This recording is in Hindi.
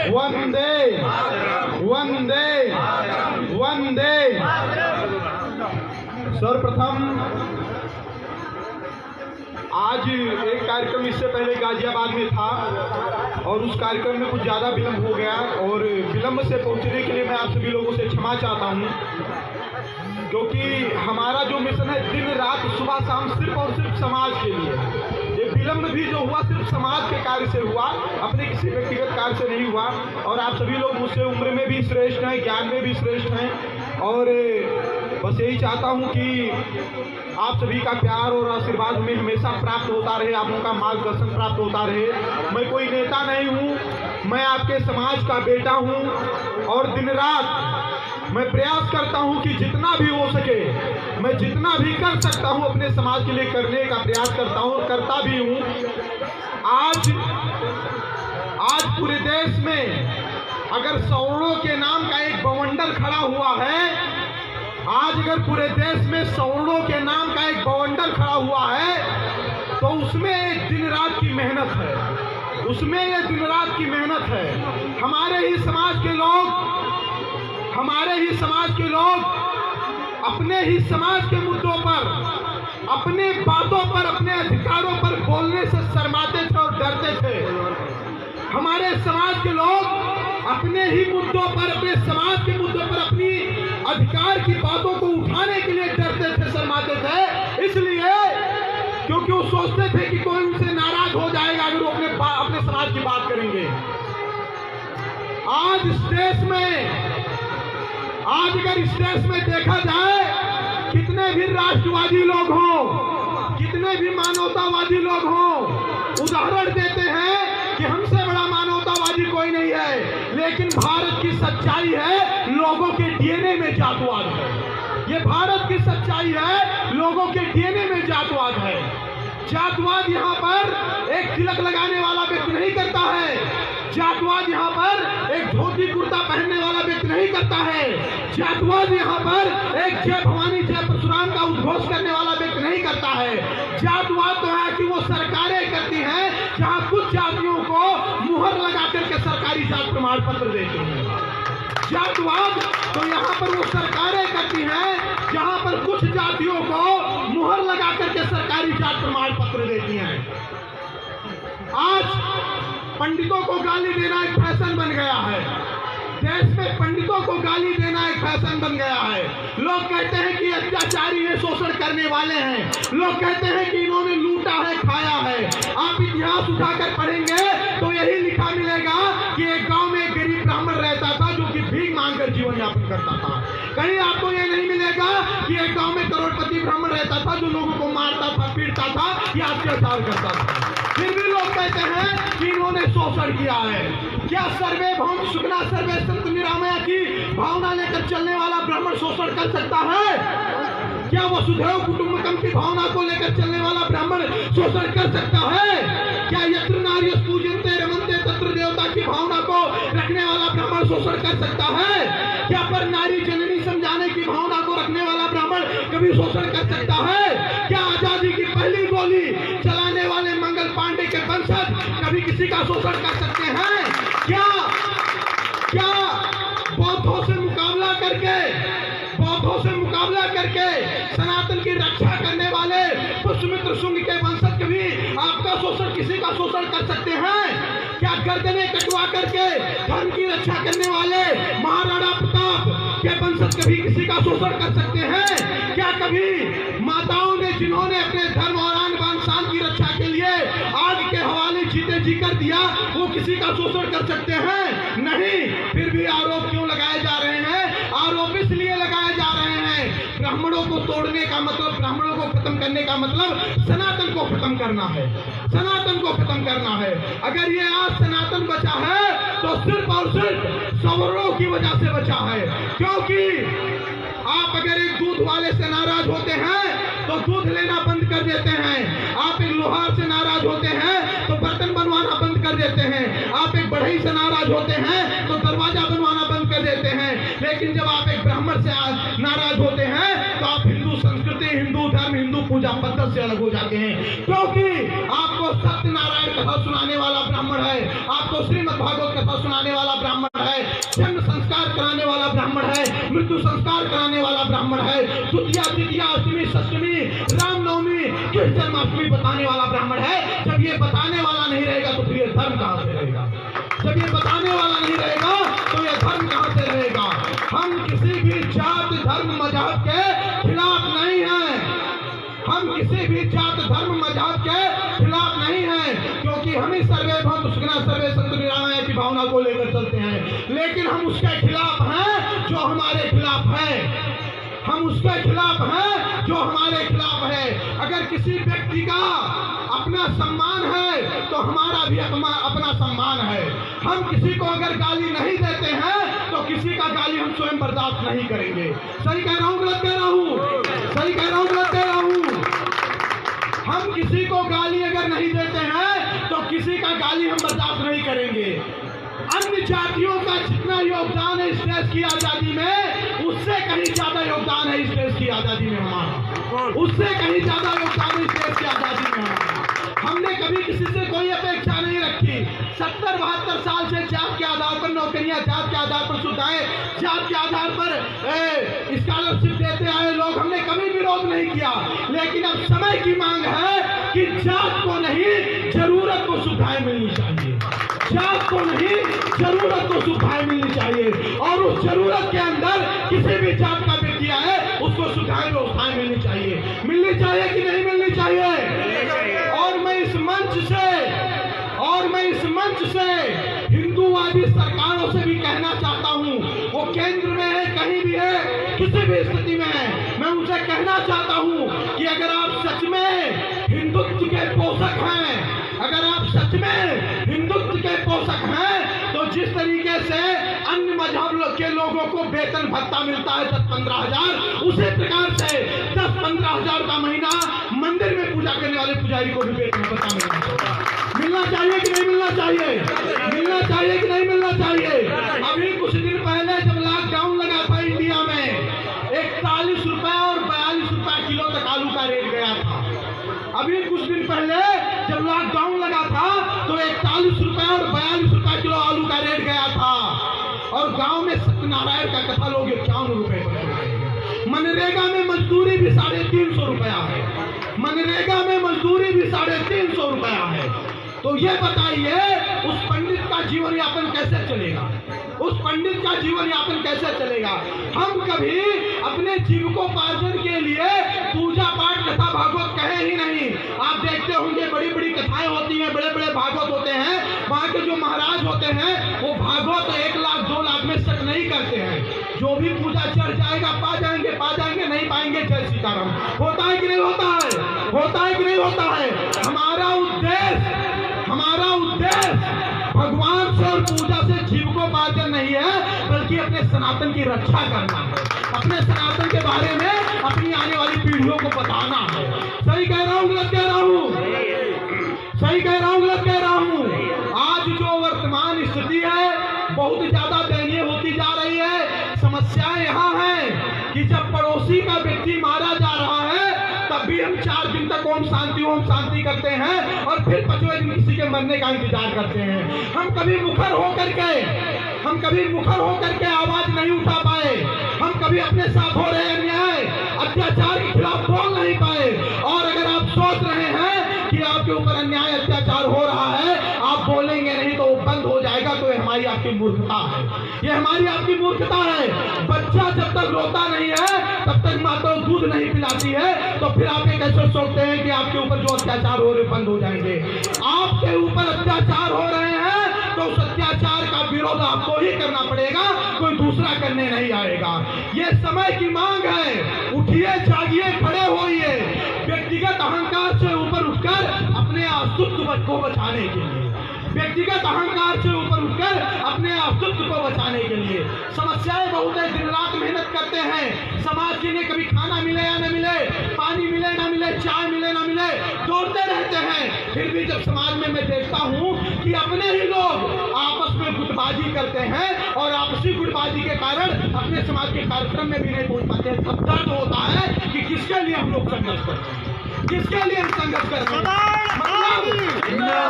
वंदे वंदे वंदे। सर्वप्रथम आज एक कार्यक्रम इससे पहले गाजियाबाद में था और उस कार्यक्रम में कुछ ज़्यादा विलम्ब हो गया और विलम्ब से पहुंचने के लिए मैं आप सभी लोगों से क्षमा चाहता हूं, क्योंकि हमारा जो मिशन है दिन रात सुबह शाम सिर्फ और सिर्फ समाज के लिए। ये विलम्ब भी जो हुआ सिर्फ समाज के कार्य से हुआ, अपने किसी व्यक्तिगत कार्य से नहीं हुआ। और आप सभी लोग मुझसे उम्र में भी श्रेष्ठ हैं, ज्ञान में भी श्रेष्ठ हैं और बस यही चाहता हूं कि आप सभी का प्यार और आशीर्वाद हमें हमेशा प्राप्त होता रहे, आप लोगों का मार्गदर्शन प्राप्त होता रहे। मैं कोई नेता नहीं हूं, मैं आपके समाज का बेटा हूं और दिन रात मैं प्रयास करता हूं कि जितना भी हो सके मैं जितना भी कर सकता हूं अपने समाज के लिए करने का प्रयास करता हूं और करता भी हूं। आज पूरे देश में अगर सवर्णों के नाम का एक बवंडर खड़ा हुआ है, आज अगर पूरे देश में सवर्णों के नाम का एक बवंडर खड़ा हुआ है तो उसमें एक दिन रात की मेहनत है, उसमें ये दिन रात की मेहनत है। हमारे ही समाज के लोग अपने ही समाज के मुद्दों पर, अपने बातों पर, अपने अधिकारों पर बोलने से शर्माते थे और डरते थे। हमारे समाज के लोग अपने ही मुद्दों पर, अपने समाज के मुद्दों पर अपनी अधिकार की बातों को उठाने के लिए डरते थे, शर्माते थे। इसलिए क्योंकि वो सोचते थे कि कोई उनसे नाराज हो जाएगा अगर वो अपने समाज की बात करेंगे। आज अगर इस देश में देखा जाए, कितने भी राष्ट्रवादी लोग हों, कितने भी मानवतावादी लोग हों, उदाहरण देते हैं कि हमसे बड़ा मानवतावादी कोई नहीं है, लेकिन भारत की सच्चाई है लोगों के डीएनए में जातवाद है। ये भारत की सच्चाई है, लोगों के डीएनए में जातवाद है। जातवाद यहाँ पर एक तिलक लगाने वाला व्यक्ति नहीं करता है, जातवाद यहाँ पर एक धोती कुर्ता पहनने वाला व्यक्ति नहीं करता है, जातवाद यहाँ पर एक जय भवानी जय परशुराम का उद्घोष करने वाला व्यक्ति नहीं करता है। जातवाद तो है कि वो सरकारें करती हैं जहाँ कुछ जातियों को मुहर लगा करके सरकारी जात प्रमाण पत्र देते हैं। जातवाद तो यहाँ पर वो सरकारें करती हैं जहाँ पर कुछ जातियों को मुहर लगा करके सरकारी जात प्रमाण पत्र देती हैं। आज पंडितों को गाली देना एक फैशन बन गया है, देश में पंडितों को गाली देना एक फैशन बन गया है। लोग कहते हैं कि अत्याचारी है, शोषण करने वाले हैं, लोग कहते हैं कि इन्होंने लूटा है, खाया है। आप इतिहास उठाकर पढ़ेंगे तो यही लिखा मिलेगा कि एक गांव में एक गरीब ब्राह्मण रहता था जो कि भीख मांगकर जीवन यापन करता था। कहीं आपको ये नहीं मिलेगा कि एक गांव में करोड़पति ब्राह्मण रहता था जो लोगों को मारता था, पीटता था या अत्याचार करता था। फिर भी लोग कहते हैं कि इन्होंने शोषण किया है। क्या सर्वे भौम सुखना सर्वे संत निरामया की भावना लेकर चलने वाला ब्राह्मण शोषण कर सकता है? क्या वसुधैव कुटुंबकम की भावना को लेकर चलने वाला ब्राह्मण शोषण कर सकता है? क्या यत्र नार्यः पूज्यन्ते रमन्ते तत्र देवता की भावना को रखने वाला ब्राह्मण शोषण कर सकता है? क्या पर नारी जननी समझाने की भावना को रखने वाला ब्राह्मण कभी शोषण कर सकता है? क्या आजादी की पहली गोली चलाने वाले मंगल पांडे के वंशज कभी किसी का शोषण कर सकते हैं? क्या बौद्धों से मुकाबला करके सनातन की रक्षा करने वाले पुष्यमित्र शुंग के वंशज कभी आपका शोषण, किसी का शोषण कर सकते हैं? क्या गर्दनें कटवा करके धर्म की रक्षा करने वाले महाराणा प्रताप के वंशज कभी किसी का शोषण कर सकते हैं? क्या कभी माताओं ने, जिन्होंने अपने धर्म और आन बान शान की रक्षा के लिए आग के हवाले जीते जी कर दिया, वो किसी का शोषण कर सकते हैं? नहीं। फिर भी आरोप क्यों लगाए जा रहे हैं? आरोप इसलिए लगाए जा रहे हैं, ब्राह्मणों को तोड़ने का मतलब, ब्राह्मणों को खत्म करने का मतलब सनातन को खत्म करना है, सनातन को खत्म करना है। अगर ये आज सनातन बचा है तो सिर्फ और सिर्फ सवर्णों की वजह से बचा है। क्योंकि आप अगर एक दूध वाले से नाराज होते हैं तो दूध लेना बंद कर देते हैं, आप एक लोहार से नाराज होते हैं तो बर्तन बनवाना बंद कर देते हैं, आप एक बढ़ई से नाराज होते हैं तो दरवाजा बनवाना बंद कर देते हैं। लेकिन जब आप एक ब्राह्मण से नाराज होते हैं तो आप हिंदू संस्कृति, हिंदू धर्म, हिंदू पूजा पद्धति से अलग हो जाते हैं। क्योंकि आपको सत्यनारायण कथा सुनाने वाला ब्राह्मण है, आपको तो श्रीमद् भागवत कथा सुनाने वाला ब्राह्मण है, जन्म संस्कार कराने वाला ब्राह्मण है, मृत्यु संस्कार कराने वाला ब्राह्मण है, द्वितीया तृतीया अष्टमी षष्टमी रामनवमी कृष्ण जन्माष्टमी बताने वाला ब्राह्मण है। जब ये बताने वाला नहीं रहेगा तो फिर ये धर्म कहाँ से रहेगा? जब ये बताने वाला नहीं रहेगा तो ये धर्म कहाँ से रहेगा? हम किसी भी जात धर्म मजहब के खिलाफ नहीं हैं, हम किसी भी जात धर्म मजहब के खिलाफ नहीं हैं, क्योंकि हम ही सर्वे भवन्तु सुखिनः सर्वे सन्तु निरामया की भावना को लेकर चलते हैं। लेकिन हम उसके खिलाफ हैं जो हमारे खिलाफ है, हम उसके खिलाफ हैं जो हमारे खिलाफ है। अगर किसी व्यक्ति का अपना सम्मान है तो हमारा भी अपना सम्मान है। हम किसी को अगर गाली नहीं देते हैं तो किसी का गाली हम स्वयं बर्दाश्त नहीं करेंगे। सही कह रहा हूँ गलत कह रहा हूँ? सही कह रहा हूँ गलत कह रहा हूँ? हम किसी को गाली अगर नहीं देते हैं तो किसी का गाली हम बर्दाश्त नहीं करेंगे। अन्य जातियों का जितना योगदान है इस देश की आजादी में, उससे कहीं ज्यादा योगदान है इस देश की आजादी में हमारा, उससे कहीं ज्यादा योगदान है इस देश की आजादी में हमारा। हमने कभी किसी से कोई अपेक्षा नहीं रखी। 70-72 साल से जात के आधार पर नौकरियां, जात के आधार पर सुविधाएं, जात के आधार पर स्कॉलरशिप देते आए लोग, हमने कभी विरोध नहीं किया। लेकिन अब समय की मांग है कि जात को नहीं जरूरत को सुविधाएं मिलनी चाहिए, जात को नहीं जरूरत को सुविधाएं मिलनी चाहिए। और उस जरूरत के अंदर किसी भी जात का व्यक्ति है उसको सुविधाएं व्यवस्थाएं मिलनी चाहिए। मिलनी चाहिए कि नहीं मिलनी चाहिए? और मैं इस मंच से हिंदूवादी सरकारों से भी कहना चाहता हूं, वो केंद्र में है, कहीं भी है, किसी भी स्थिति में है, मैं उनसे कहना चाहता हूं कि अगर आप सच में हिंदुत्व के पोषक हैं, अगर आप सच में हिंदुत्व के पोषक हैं, तो जिस तरीके से अन्य मजहब के लोगों को वेतन भत्ता मिलता है 10-15 हजार, उसी प्रकार से 10-15 हजार का महीना मंदिर में पूजा करने वाले पुजारी को भी वेतन भत्ता मिलना चाहिए कि नहीं मिलना चाहिए? मिलना चाहिए कि नहीं मिलना चाहिए? अभी कुछ दिन पहले जब लॉकडाउन लगा था इंडिया में, 41 रुपए और 42 रुपए किलो तक आलू का रेट गया था। अभी कुछ दिन पहले जब लॉकडाउन लगा था तो 41 रुपए और 42 रुपए किलो आलू का रेट गया था। और गांव में सत्यनारायण का कथा लोग 51 रुपए पर। मनरेगा में मजदूरी भी 350 रुपया है, मनरेगा में मजदूरी भी 350 रुपया है। तो ये बताइए उस पंडित का जीवन यापन कैसे चलेगा? उस पंडित का जीवन यापन कैसे चलेगा? हम कभी अपने जीविकोपार्जन के लिए पूजा पाठ कथा भागवत कहे ही नहीं। आप देखते होंगे बड़ी बड़ी कथाएं होती हैं, बड़े बड़े भागवत होते हैं, वहाँ के जो महाराज होते हैं वो भागवत 1 लाख 2 लाख में शक नहीं करते हैं। जो भी पूजा चढ़ जाएगा पा जाएंगे, नहीं पाएंगे जय सीताराम। होता है कि नहीं होता है? होता है कि नहीं होता है? हमारा उद्देश्य भगवान से और पूजा से जीविकोपार्जन नहीं है, बल्कि अपने सनातन की रक्षा करना है, अपने सनातन के बारे में अपनी आने वाली पीढ़ियों को बताना है। सही कह रहा हूँ गलत कह रहा हूँ? सही कह रहा हूँ गलत कह रहा हूँ? आज जो वर्तमान स्थिति है बहुत ज्यादा दयनीय होती जा रही है। समस्याएं यहाँ है कि जब पड़ोसी का व्यक्ति मारा जा रहा है तब भी हम 4 दिन तक ओम शांति करते हैं और फिर 5वें दिन किसी के मरने का इंतजार करते हैं। हम कभी मुखर होकर के आवाज नहीं उठा पाए, हम कभी अपने साथ हो रहे अन्याय अत्याचार के खिलाफ बोल नहीं पाए। और अगर आप सोच रहे हैं कि आपके ऊपर अन्याय अत्याचार हो रहा है, आप बोलेंगे नहीं तो वो बंद हो जाएगा, तो ये हमारी आपकी मूर्खता है, ये हमारी आपकी मूर्खता है। बच्चा जब तक रोता नहीं है तब तक माँ तो दूध नहीं पिलाती है, तो फिर आप ये कैसे सोचते हैं कि आपके ऊपर जो अत्याचार हो रहे बंद हो जाएंगे? आपके ऊपर अत्याचार हो रहे हैं तो उस अत्याचार का विरोध आपको ही करना पड़ेगा, कोई दूसरा करने नहीं आएगा। ये समय की मांग है, उठिए, जागिए, खड़े होइए, व्यक्तिगत अहंकार से ऊपर उठकर अपने अस्तित्व को बचाने के लिए, व्यक्तिगत अहंकार से ऊपर उठकर अपने अस्तित्व को बचाने के लिए। समस्याएं बहुत है, दिन रात मेहनत करते हैं समाज के लिए, कभी खाना मिले या न मिले, पानी मिले ना मिले, चाय मिले ना मिले, दौड़ते रहते हैं। फिर भी जब समाज में मैं देखता हूँ कि अपने ही लोग आपस में गुटबाजी करते हैं और आपसी गुटबाजी के कारण अपने समाज के कार्यक्रम में भी नहीं पहुंच पाते हैं, तब दर्द होता है कि किसके लिए हम लोग संघर्ष करते हैं, किसके लिए हम संघर्ष करते हैं।